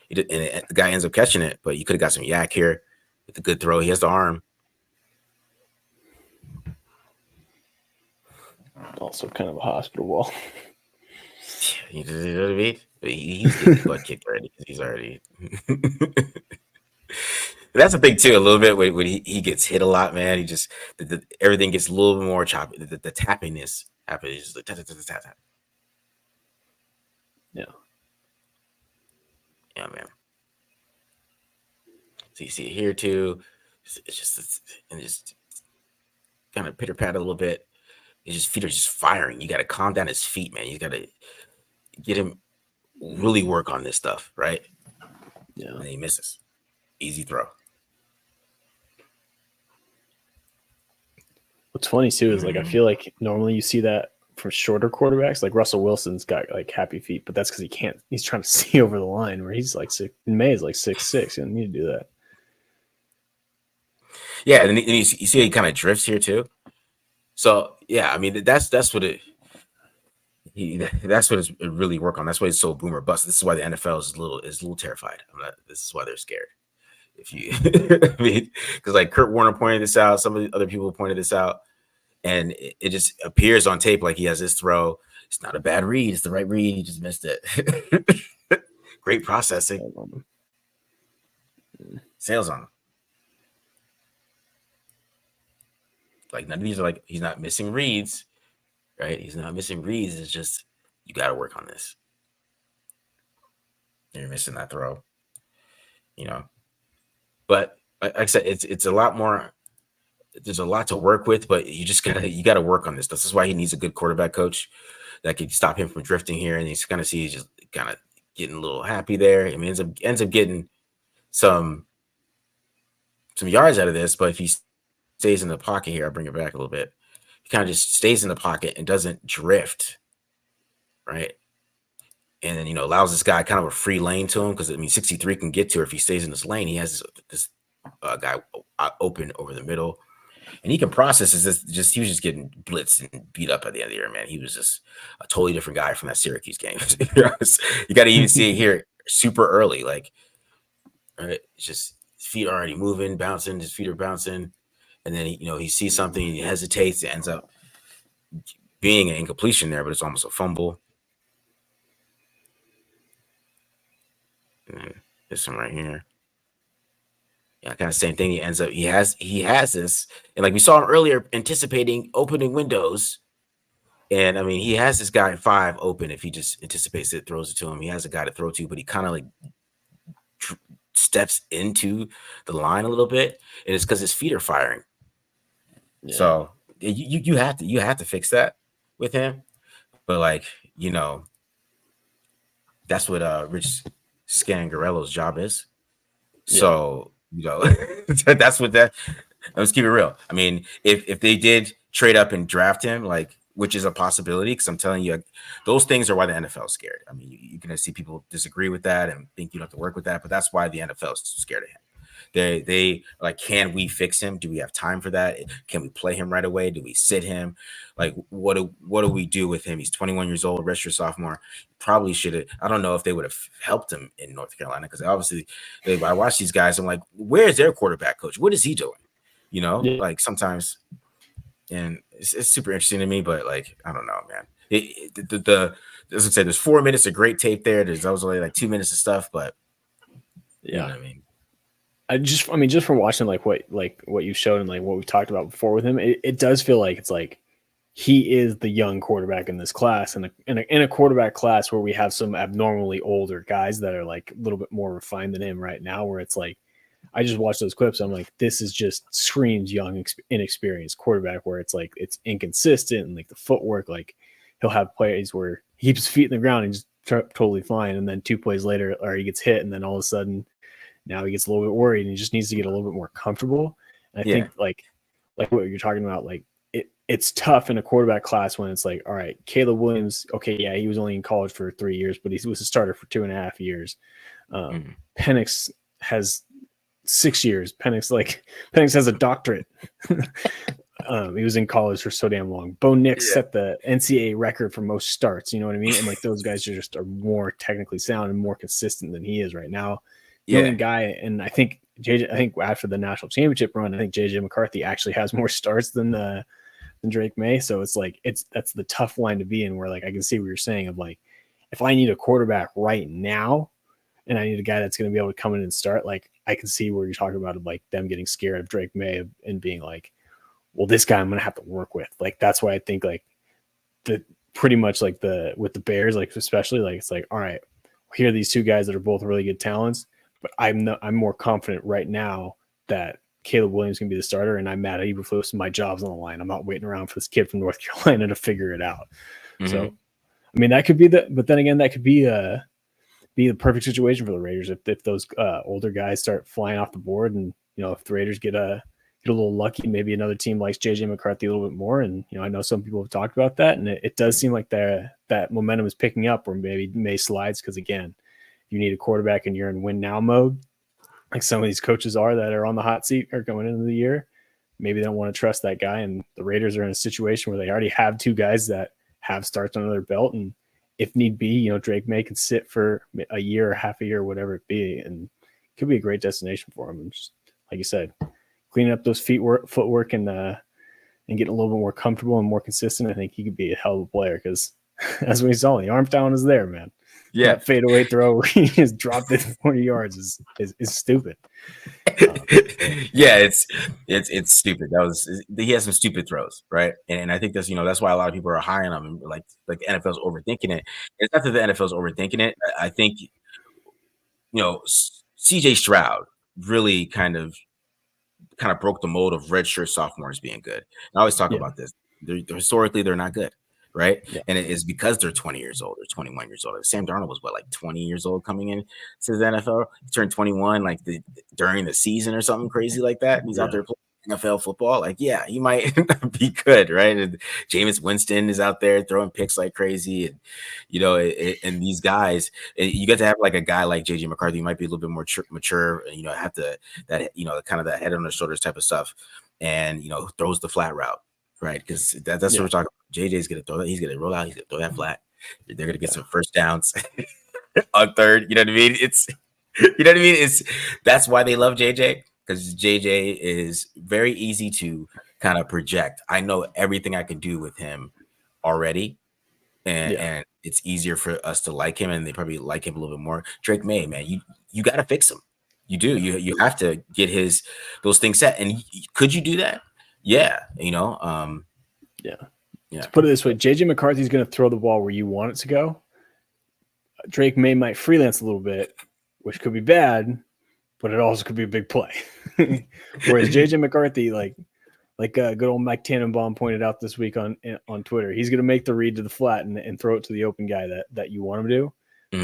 And the guy ends up catching it, but you could have got some yak here with a good throw. He has the arm. Also, kind of a hospital wall. You know what I mean? He's getting butt kicked already. He's already. That's a thing too. A little bit when he gets hit a lot, man. He just everything gets a little bit more choppy. The tappiness happens. Like, tap. Yeah. Yeah, man. So you see it here too. It's just kind of pitter pat a little bit. His feet are just firing. You got to calm down his feet, man. You got to get him really work on this stuff, right? Yeah. And he misses. Easy throw. What's funny too is like I feel like normally you see that from shorter quarterbacks. Like Russell Wilson's got like happy feet, but that's because he can't. He's trying to see over the line where he's like May is like 6'6". You don't need to do that. Yeah, and you see he kind of drifts here too. So yeah, I mean that's what it. That's what it's really work on. That's why it's so boomer bust. This is why the NFL is a little terrified. This is why they're scared. If you, I mean, because like Kurt Warner pointed this out, some of the other people pointed this out, and it just appears on tape like he has this throw. It's not a bad read. It's the right read. He just missed it. Great processing. Sales on him. Like none of these are like he's not missing reads, right? He's not missing reads. It's just you got to work on this. You're missing that throw, But like I said, it's a lot more. There's a lot to work with, but you gotta work on this. This is why he needs a good quarterback coach that can stop him from drifting here. And he's kind of see he's just kind of getting a little happy there. I mean, ends up getting some yards out of this, but if he stays in the pocket here, I'll bring it back a little bit. He kind of just stays in the pocket and doesn't drift, right? And then allows this guy kind of a free lane to him because 63 can get to her if he stays in this lane. He has this guy open over the middle, and he can process. He was just getting blitzed and beat up at the end of the year, man. He was just a totally different guy from that Syracuse game. You got to even see it here super early, like right, it's just his feet are already moving, bouncing. His feet are bouncing, and then he sees something, he hesitates. It ends up being an incompletion there, but it's almost a fumble. And then this one right here. Yeah, kind of same thing. He has this, and like we saw him earlier, anticipating opening windows. And I mean, he has this guy at 5 open. If he just anticipates it, throws it to him. He has a guy to throw to, but he kind of like steps into the line a little bit, and it's because his feet are firing. Yeah. So you have to fix that with him, but like that's what Rich Scangarello's job is. So that's what that. Let's keep it real. I mean, if they did trade up and draft him, like which is a possibility, because I'm telling you, those things are why the NFL is scared. I mean, you're gonna see people disagree with that and think you don't have to work with that, but that's why the NFL is scared of him. They like, can we fix him? Do we have time for that? Can we play him right away? Do we sit him? Like, what do we do with him? He's 21 years old, redshirt sophomore. Probably should have. I don't know if they would have helped him in North Carolina, because obviously, I watch these guys. I'm like, where's their quarterback coach? What is he doing? Like sometimes, and it's super interesting to me. But like, I don't know, man. As I said, there's 4 minutes of great tape there. That was only like 2 minutes of stuff, but you know what I mean. Just from watching like what you showed and like what we talked about before with him, it does feel like it's like he is the young quarterback in this class, and in a quarterback class where we have some abnormally older guys that are like a little bit more refined than him right now, where it's like I just watched those clips. I'm like, this is just screams young, inexperienced quarterback, where it's like it's inconsistent and like the footwork. Like he'll have plays where he keeps his feet in the ground and just totally fine, and then 2 plays later, or he gets hit, and then all of a sudden now he gets a little bit worried, and he just needs to get a little bit more comfortable. And I think like what you're talking about, like it's tough in a quarterback class when it's like, all right, Caleb Williams, okay, yeah, he was only in college for 3 years, but he was a starter for 2.5 years. Penix has 6 years. Penix has a doctorate. He was in college for so damn long. Bo Nix set the NCAA record for most starts. You know what I mean? And like those guys are more technically sound and more consistent than he is right now. The only guy, and I think after the national championship run, I think JJ McCarthy actually has more starts than Drake May. So it's like that's the tough line to be in, where like I can see what you're saying of like, if I need a quarterback right now and I need a guy that's going to be able to come in and start, like I can see where you're talking about of like them getting scared of Drake May and being like, well, this guy I'm going to have to work with. Like that's why I think like pretty much like with the Bears, like especially like it's like, all right, here are these 2 guys that are both really good talents, but I'm more confident right now that Caleb Williams can be the starter, and I'm mad at Eberflus, and my job's on the line. I'm not waiting around for this kid from North Carolina to figure it out. So, I mean, that could be but then again, that could be the perfect situation for the Raiders if those older guys start flying off the board, and if the Raiders get a little lucky, maybe another team likes JJ McCarthy a little bit more. And I know some people have talked about that, and it does seem like that momentum is picking up, or maybe May slides, because again, you need a quarterback and you're in win now mode, like some of these coaches are that are on the hot seat or going into the year. Maybe they don't want to trust that guy, and the Raiders are in a situation where they already have 2 guys that have starts under their belt, and if need be, Drake May can sit for a year or half a year, whatever it be, and it could be a great destination for him. And just like you said, cleaning up those footwork and getting a little bit more comfortable and more consistent, I think he could be a hell of a player, because as we saw, the arm talent is there, man. Yeah, that fadeaway throw where he just dropped it 40 yards is stupid. Yeah, it's stupid. He has some stupid throws, right? And I think that's why a lot of people are high on him. Like the NFL's overthinking it. It's not that the NFL's overthinking it. I think CJ Stroud really kind of broke the mold of redshirt sophomores being good. And I always talk about this. Historically, they're not good, right? Yeah. And it is because they're 20 years old or 21 years old. Sam Darnold was like 20 years old coming in to the NFL. He turned 21 like during the season or something crazy like that. And he's out there playing NFL football. Like, yeah, he might be good, right? And Jameis Winston is out there throwing picks like crazy, and and these guys, you get to have like a guy like JJ McCarthy. He might be a little bit more mature, and have that kind of that head on the shoulders type of stuff, and throws the flat route. Right, because that's what we're talking about. JJ's gonna throw that. He's gonna roll out. He's gonna throw that flat. They're gonna get some first downs on third. You know what I mean? It's that's why they love JJ, because JJ is very easy to kind of project. I know everything I can do with him already, and it's easier for us to like him, and they probably like him a little bit more. Drake May, man, you got to fix him. You do. You have to get those things set. And could you do that? Yeah, yeah. Let's put it this way: JJ McCarthy's going to throw the ball where you want it to go. Drake May might freelance a little bit, which could be bad, but it also could be a big play. Whereas JJ McCarthy, like good old Mike Tannenbaum pointed out this week on Twitter, he's going to make the read to the flat and throw it to the open guy that you want him to.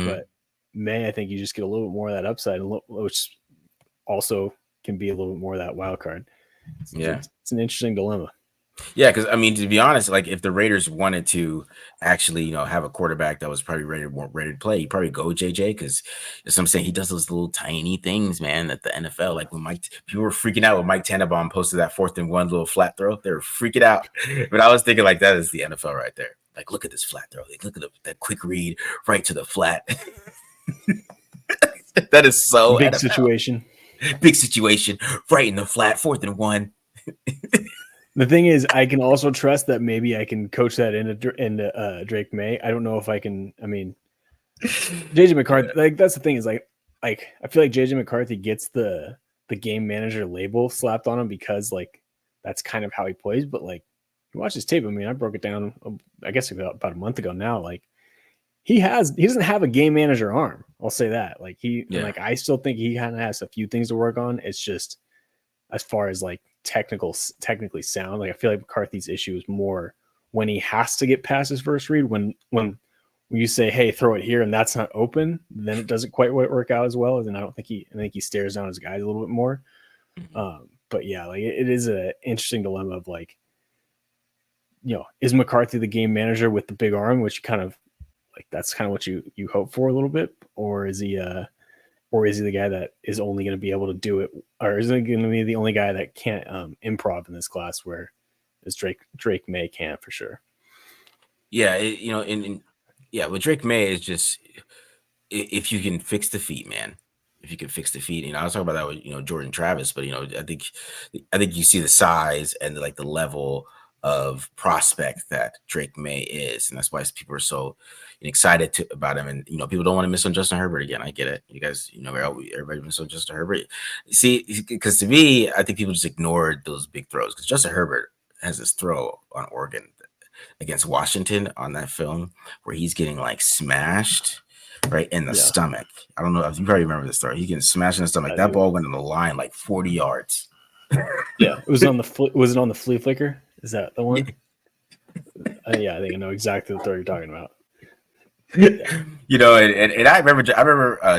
But May, I think you just get a little bit more of that upside, which also can be a little bit more of that wild card. It's an interesting dilemma. Yeah, because I mean, to be honest, like if the Raiders wanted to actually, have a quarterback that was probably ready to play, you probably go JJ, because as I'm saying, he does those little tiny things, man, that the NFL, like when people were freaking out when Mike Tannenbaum posted that 4th and 1 little flat throw, they were freaking out. But I was thinking like that is the NFL right there. Like, look at this flat throw. Like, look at that quick read right to the flat. That is so big NFL. Situation. Big situation, right in the flat, 4th and 1. The thing is, I can also trust that maybe I can coach that into Drake May. I don't know if I can. I mean, JJ McCarthy, like that's the thing is like I feel like JJ McCarthy gets the game manager label slapped on him because like that's kind of how he plays. But like you watch his tape. I mean, I broke it down, I guess about a month ago now. Like he doesn't have a game manager arm. I'll say that. Like I still think he kind of has a few things to work on. It's just as far as like technically sound. Like I feel like McCarthy's issue is more when he has to get past his first read. When you say, "Hey, throw it here," and that's not open, then it doesn't quite work out as well. And I think he stares down his guys a little bit more. But yeah, like it is an interesting dilemma of like, is McCarthy the game manager with the big arm, which kind of like that's kind of what you hope for a little bit, or is he the guy that is only going to be able to do it, or is it going to be the only guy that can't improv in this class, where as Drake May can for sure? Yeah, with Drake May is just if you can fix the feet, man. If you can fix the feet, I was talking about that with Jordan Travis, but I think you see the size and like the level of prospect that Drake May is, and that's why people are so excited about him. And people don't want to miss on Justin Herbert again. I get it, you guys. Everybody miss on Justin Herbert. See, because to me, I think people just ignored those big throws because Justin Herbert has this throw on Oregon against Washington on that film where he's getting like smashed right in the stomach. I don't know if you probably remember this story. He's getting smashed in the stomach. That ball went in the line like 40 yards. Yeah, it was on the was it on the flea flicker? Is that the one? Yeah, I think I know exactly the throw you're talking about. And I remember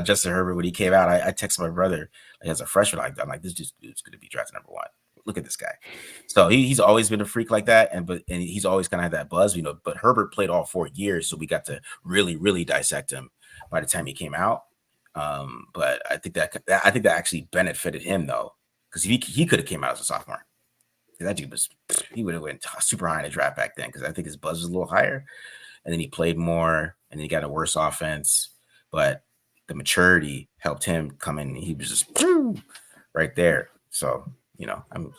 Justin Herbert when he came out. I texted my brother as a freshman. I'm like, this dude's going to be drafted number 1. Look at this guy. So he's always been a freak like that, and he's always kind of had that buzz, But Herbert played all 4 years, so we got to really, really dissect him by the time he came out. But I think that actually benefited him though, because he could have came out as a sophomore. That dude he would have went super high in the draft back then because I think his buzz was a little higher, and then he played more, and then he got a worse offense, but the maturity helped him come in. He was just right there. So I'm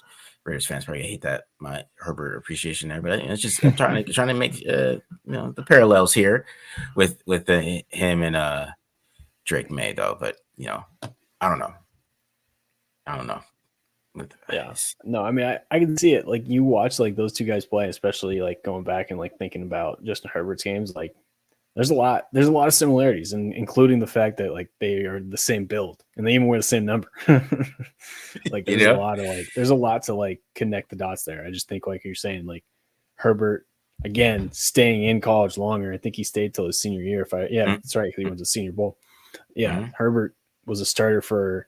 Raiders fans probably hate that my Herbert appreciation there, but it's just I'm trying to make the parallels here with him and Drake May though. But I don't know. No, I mean I can see it. Like you watch like those two guys play, especially like going back and like thinking about Justin Herbert's games. Like there's a lot of similarities, and including the fact that like they are the same build and they even wear the same number. Like there's a lot to like connect the dots there. I just think like you're saying, like Herbert again staying in college longer. I think he stayed till his senior year. That's right. He went to Senior Bowl. Yeah, Herbert was a starter for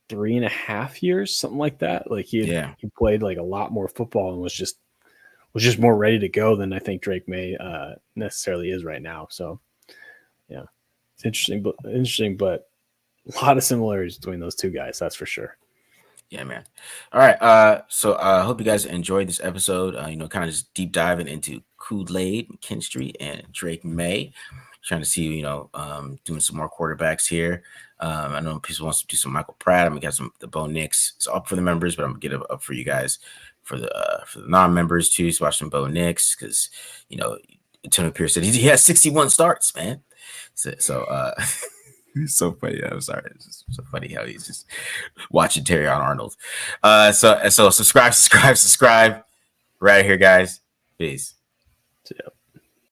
3.5 years, something like that. Like he played like a lot more football and was just more ready to go than I think Drake May necessarily is right now. So yeah, it's interesting, but a lot of similarities between those two guys. That's for sure. Yeah, man. All right. So I hope you guys enjoyed this episode. Kind of just deep diving into Kool-Aid McKinstry and Drake May. Trying to see, doing some more quarterbacks here. I know people wants to do some Michael Pratt. We got the Bo Nix. It's up for the members, but I'm gonna get it up for you guys for the non-members too. So watch some Bo Nix because Antonio Pierce said he has 61 starts, man. So it's so funny. I'm sorry. It's just so funny how he's just watching Terry on Arnold. So subscribe. Right here, guys. Peace.